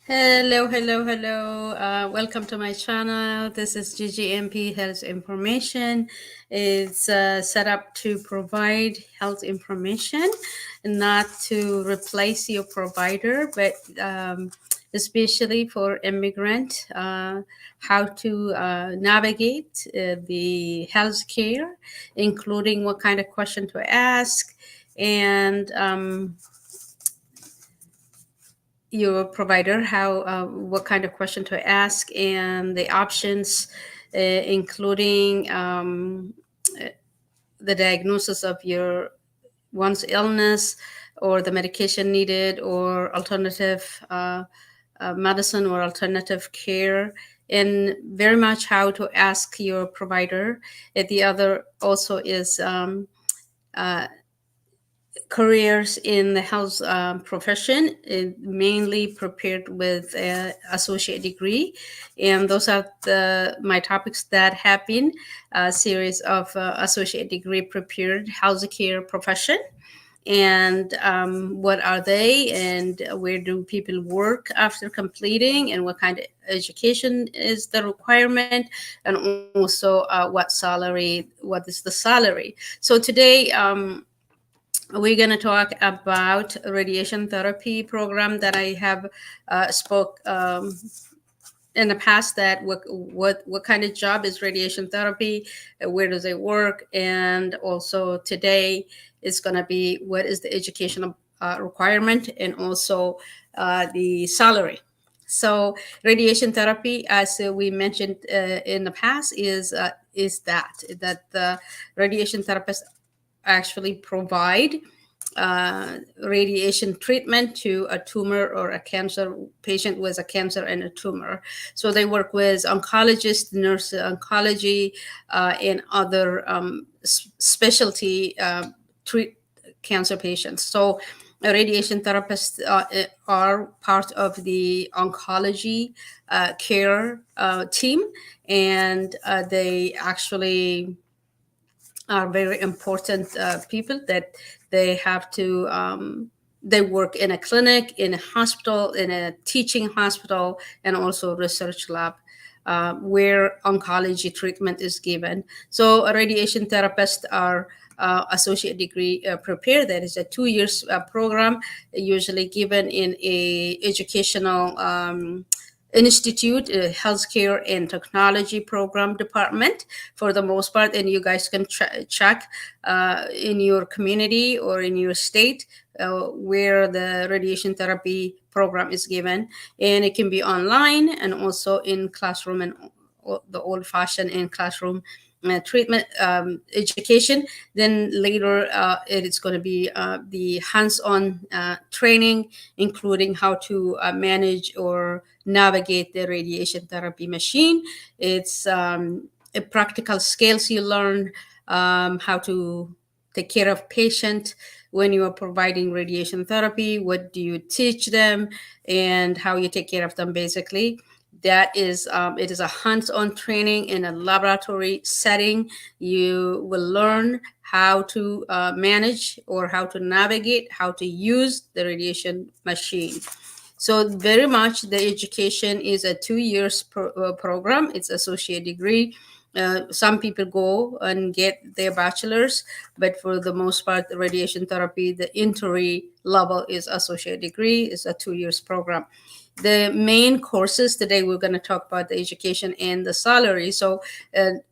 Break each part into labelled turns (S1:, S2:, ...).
S1: Hello, hello, hello. Welcome to my channel. This is GGNP Health Information. It's set up to provide health information, not to replace your provider, but especially for immigrant, how to navigate the healthcare, including what kind of question to ask, and your provider how what kind of question to ask and the options, including the diagnosis of your one's illness or the medication needed or alternative medicine or alternative care, and very much how to ask your provider. And the other also is careers in the health profession, mainly prepared with an associate degree. And those are my topics that have been a series of associate degree prepared healthcare profession. And what are they, and where do people work after completing, and what kind of education is the requirement, and also what is the salary. So today, we're going to talk about radiation therapy program that I have spoke in the past, that what kind of job is radiation therapy, where does it work, and also today is going to be what is the educational requirement, and also the salary. So radiation therapy, as we mentioned in the past, is that the radiation therapists actually provide radiation treatment to a tumor or a cancer patient with a cancer and a tumor. So they work with oncologists, nurse oncology, and other specialty treat cancer patients. So radiation therapists are part of the oncology care team, and they actually are very important people that they have to they work in a clinic, in a hospital, in a teaching hospital, and also research lab where oncology treatment is given. So radiation therapists are associate degree prepared. That is a 2 years program, usually given in a educational institute, healthcare and technology program department for the most part. And you guys can check in your community or in your state where the radiation therapy program is given, and it can be online and also in classroom, and the old fashioned in classroom treatment education. Then later it is going to be the hands-on training, including how to manage or navigate the radiation therapy machine. It's a practical skills you learn, how to take care of patient when you are providing radiation therapy. What do you teach them, and how you take care of them, basically. That is it is a hands-on training in a laboratory setting. You will learn how to manage or how to navigate, how to use the radiation machine. So very much the education is a 2 years program. It's associate degree. Some people go and get their bachelor's, but for the most part, the radiation therapy, the entry level is associate degree. It's a 2 years program. The main courses today, we're going to talk about the education and the salary. So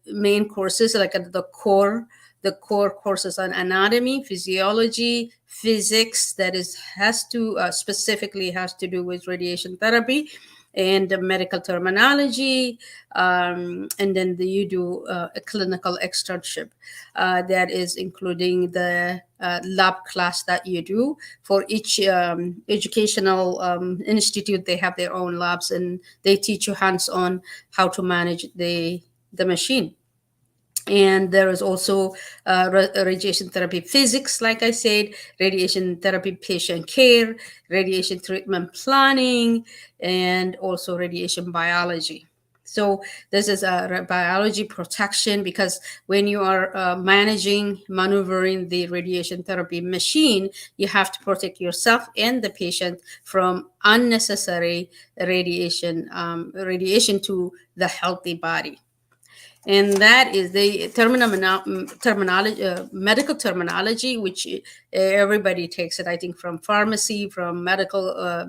S1: main courses, like the core courses on anatomy, physiology, physics, that is has to specifically has to do with radiation therapy, and the medical terminology, and then you do a clinical externship that is including the lab class that you do. For each educational institute, they have their own labs, and they teach you hands-on how to manage the machine. And there is also radiation therapy physics, like I said, radiation therapy patient care, radiation treatment planning, and also radiation biology. So this is a biology protection, because when you are maneuvering the radiation therapy machine, you have to protect yourself and the patient from unnecessary radiation to the healthy body. And that is the terminology, medical terminology, which everybody takes it, I think, from pharmacy, from medical uh,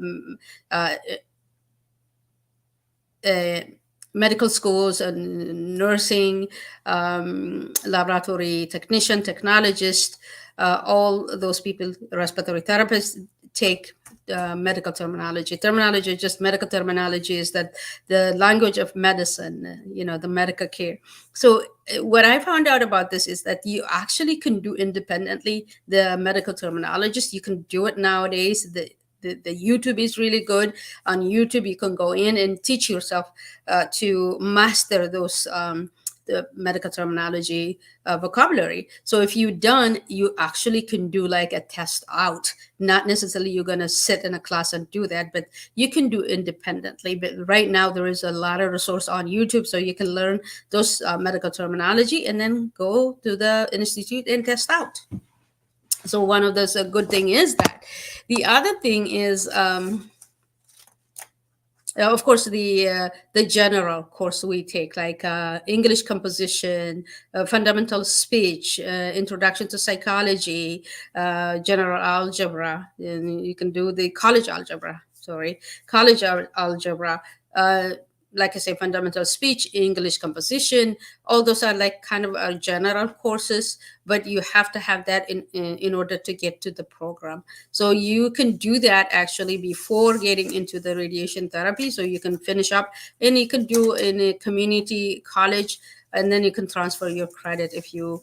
S1: uh, medical schools and nursing, laboratory technician, technologist, all those people, respiratory therapists, take medical terminology. Terminology, just medical terminology, is that the language of medicine, the medical care. So what I found out about this is that you actually can do independently the medical terminologist. You can do it nowadays. The YouTube is really good. On YouTube, you can go in and teach yourself to master those the medical terminology vocabulary. So if you're done, you actually can do like a test out. Not necessarily you're going to sit in a class and do that, but you can do independently. But right now there is a lot of resource on YouTube, so you can learn those medical terminology and then go to the institute and test out. So one of those good thing is that. The other thing is, of course, the general course we take, like English composition, fundamental speech, introduction to psychology, general algebra. And you can do the college algebra. Sorry, algebra. Like I say, fundamental speech, English composition. All those are like kind of general courses, but you have to have that in order to get to the program. So you can do that actually before getting into the radiation therapy. So you can finish up, and you can do in a community college, and then you can transfer your credit if you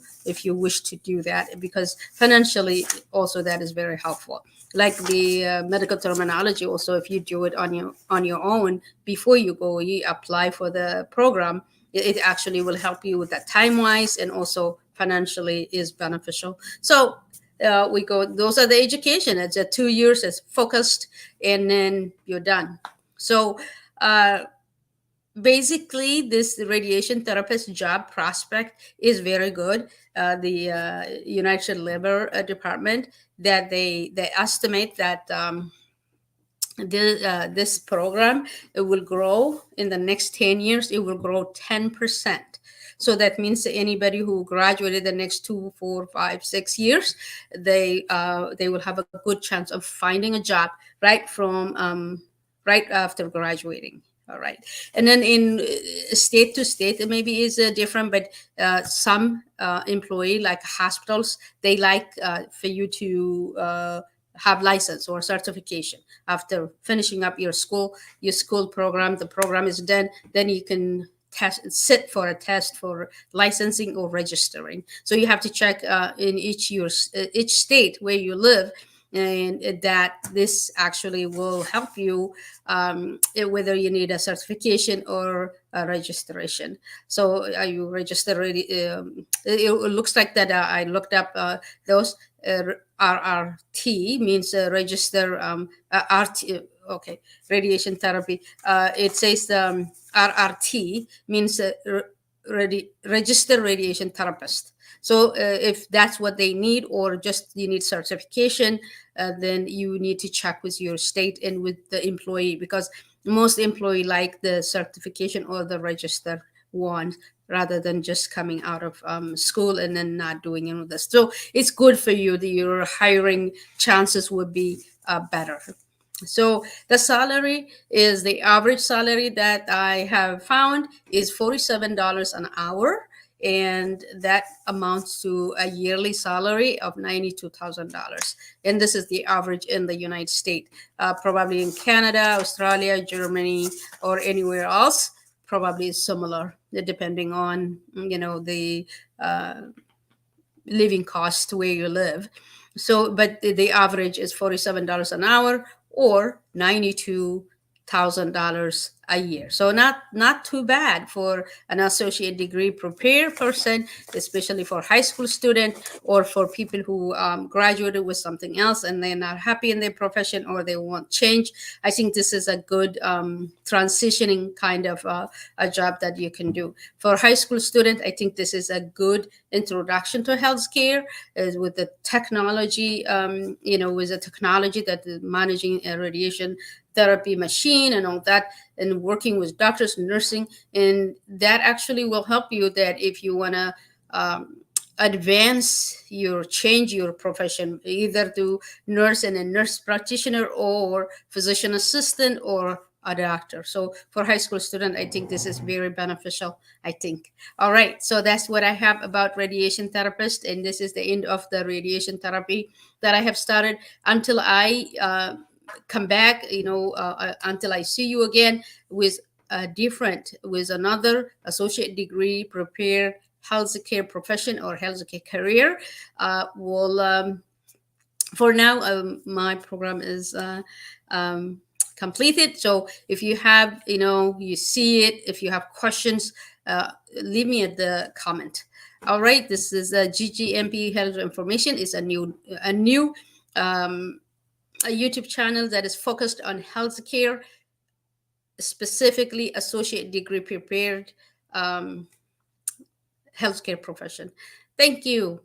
S1: wish to do that, because financially also that is very helpful. Like the medical terminology, also if you do it on your own before you go, you apply for the program, it actually will help you with that time wise, and also financially is beneficial. So we go, those are the education. It's 2 years, it's focused, and then you're done. So basically this radiation therapist job prospect is very good. The United Labor Department, that they estimate that this program, it will grow in the next 10 years, it will grow 10%. So that means that anybody who graduated the next 2, 4, 5, 6 years, they will have a good chance of finding a job right after graduating. All right. And then in state to state, it maybe is different, but some employee, like hospitals, they like for you to have license or certification after finishing up your school program. The program is done, then you can sit for a test for licensing or registering. So you have to check in each state where you live, and that this actually will help you, whether you need a certification or a registration. So are you registered already? It looks like that. I looked up those. RRT means register, RT, okay, radiation therapy. It says RRT means register radiation therapist. So if that's what they need, or just you need certification, then you need to check with your state and with the employee, because most employee like the certification or the register one, rather than just coming out of school and then not doing any of this. So it's good for you. Your hiring chances would be better. So the salary is, the average salary that I have found is $47 an hour, and that amounts to a yearly salary of $92,000. And this is the average in the United States. Probably in Canada, Australia, Germany, or anywhere else, probably is similar, depending on the living cost where you live. So, but the average is $47 an hour, or $1,000 a year. So not too bad for an associate degree prepared person, especially for high school student or for people who graduated with something else and they're not happy in their profession or they want change. I think this is a good transitioning kind of a job that you can do. For high school student, I think this is a good introduction to healthcare with the technology, with the technology that is managing a radiation therapy machine and all that, and working with doctors and nursing. And that actually will help you that if you want to advance your change your profession, either to nurse and a nurse practitioner or physician assistant or a doctor. So for high school student, I think this is very beneficial, I think. All right, so that's what I have about radiation therapist, and this is the end of the radiation therapy that I have started. Until I come back, until I see you again with with another associate degree prepared healthcare profession or healthcare career. Will For now, my program is um, completed. So if you have, you see it, if you have questions, leave me at the comment. All right, this is GGNP Health Information. Is a new a YouTube channel that is focused on healthcare, specifically associate degree prepared um, healthcare profession. Thank you.